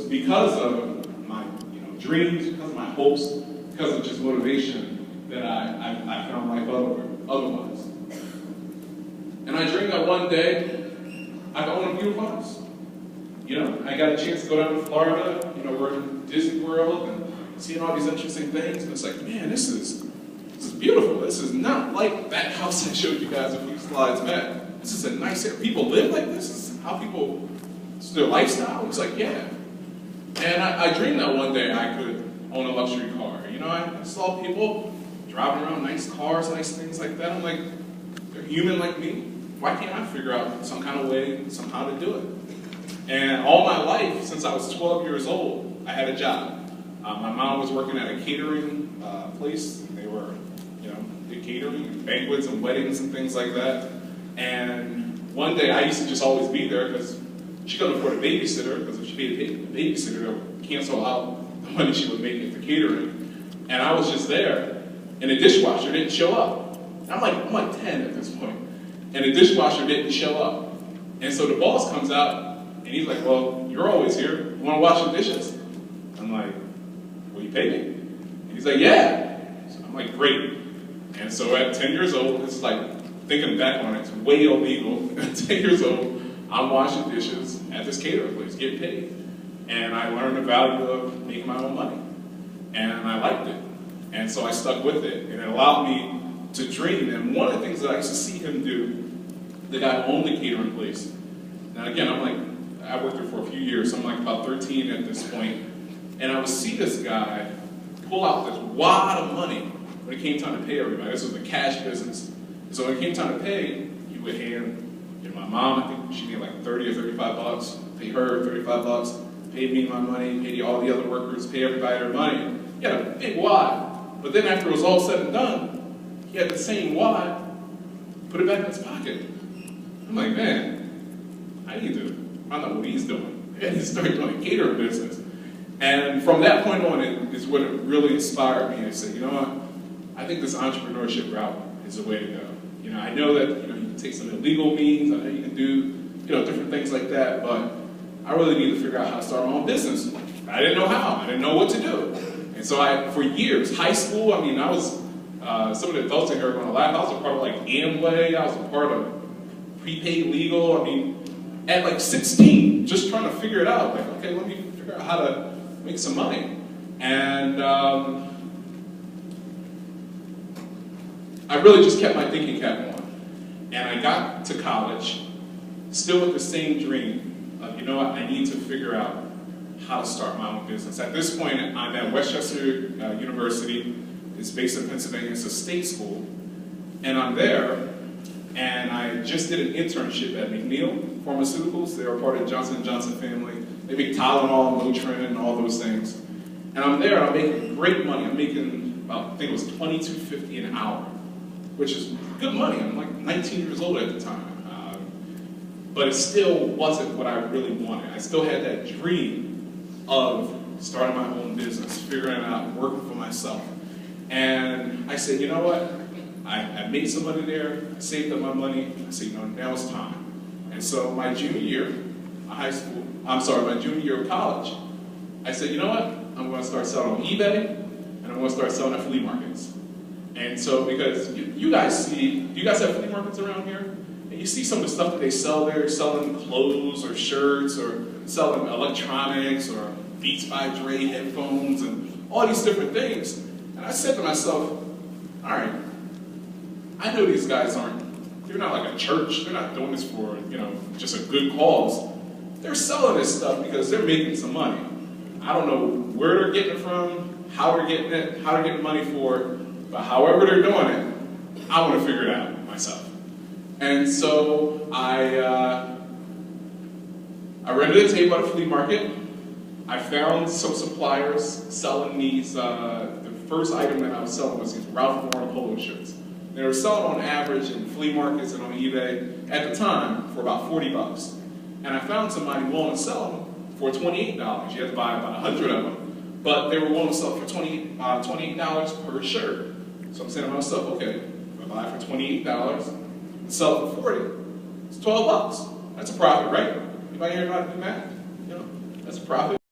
because of my dreams, because of my hopes, because of just motivation that I found life otherwise. And I dreamed that one day I could own a beautiful house. I got a chance to go down to Florida, we're in Disney World and seeing all these interesting things, and it's like, man, this is beautiful. This is not like that house I showed you guys a few slides back. This is a nice area. People live like this. This is how people, it's their lifestyle. It's like, yeah. And I dreamed that one day I could own a luxury car. I saw people driving around nice cars, nice things like that. I'm like, they're human like me. Why can't I figure out some kind of way, somehow to do it? And all my life, since I was 12 years old, I had a job. My mom was working at a catering place. They were, did catering, banquets and weddings and things like that. And one day I used to just always be there because she couldn't afford a babysitter, because if she paid a babysitter, it would cancel out the money she would make at the catering. And I was just there, and the dishwasher didn't show up. I'm like 10 at this point, and the dishwasher didn't show up. And so the boss comes out, and he's like, well, you're always here. You want to wash the dishes? I'm like, will you pay me? And he's like, yeah. So I'm like, great. And so at 10 years old, this is like, thinking back on it, it's way illegal. At 10 years old, I'm washing dishes at this catering place, getting paid. And I learned the value of making my own money. And I liked it. And so I stuck with it. And it allowed me to dream. And one of the things that I used to see him do, the guy who owned the catering place, now again, I worked there for a few years, so I'm like about 13 at this point. And I would see this guy pull out this wad of money when it came time to pay everybody. This was a cash business. So when it came time to pay, he would hand, my mom, I think she made like 30 or 35 bucks, pay her 35 bucks, paid me my money, paid all the other workers, pay everybody their money. He had a big wad. But then after it was all said and done, he had the same wad, put it back in his pocket. I'm like, man, I need to find out what he's doing. And he started doing a catering business. And from that point on, it is what it really inspired me to say, you know what, I think this entrepreneurship route is the way to go. I know that you can take some illegal means, I know you can do different things like that, but I really need to figure out how to start my own business. I didn't know how, I didn't know what to do. And so for years, high school, I was, some of the adults in here are going to laugh, I was a part of like Amway, I was a part of prepaid legal, at like 16, just trying to figure it out, like, okay, let me figure out how to make some money. And I really just kept my thinking cap on. And I got to college, still with the same dream of, I need to figure out how to start my own business. At this point, I'm at Westchester University. It's based in Pennsylvania. It's a state school. And I'm there, and I just did an internship at McNeil Pharmaceuticals. They're a part of the Johnson & Johnson family. They make Tylenol, Motrin, and all those things. And I'm there, and I'm making great money. I'm making about, I think it was $22.50 an hour, which is good money. I'm like 19 years old at the time. But it still wasn't what I really wanted. I still had that dream of starting my own business, figuring it out, working for myself. And I said, you know what? I made some money there, I saved up my money. I said, now it's time. And so my junior year of college, I said, you know what? I'm going to start selling on eBay, and I'm going to start selling at flea markets. And so, because you guys have flea markets around here? And you see some of the stuff that they sell there, selling clothes or shirts or selling electronics or Beats by Dre headphones and all these different things. And I said to myself, all right, I know these guys they're not like a church, they're not doing this for, just a good cause. They're selling this stuff because they're making some money. I don't know where they're getting it from, how they're getting it, how they're getting money for it, but however they're doing it, I want to figure it out myself. And so I rented a tape at a flea market. I found some suppliers selling these, the first item that I was selling was these Ralph Lauren polo shirts. They were selling on average in flea markets and on eBay at the time for about 40 bucks. And I found somebody willing to sell them for $28. You had to buy about 100 of them, but they were willing to sell for $28 per shirt. So I'm saying to myself, okay, if I buy it for $28 and sell it for 40, it's 12 bucks. That's a profit, right? Anybody here know how to do math? That's a profit.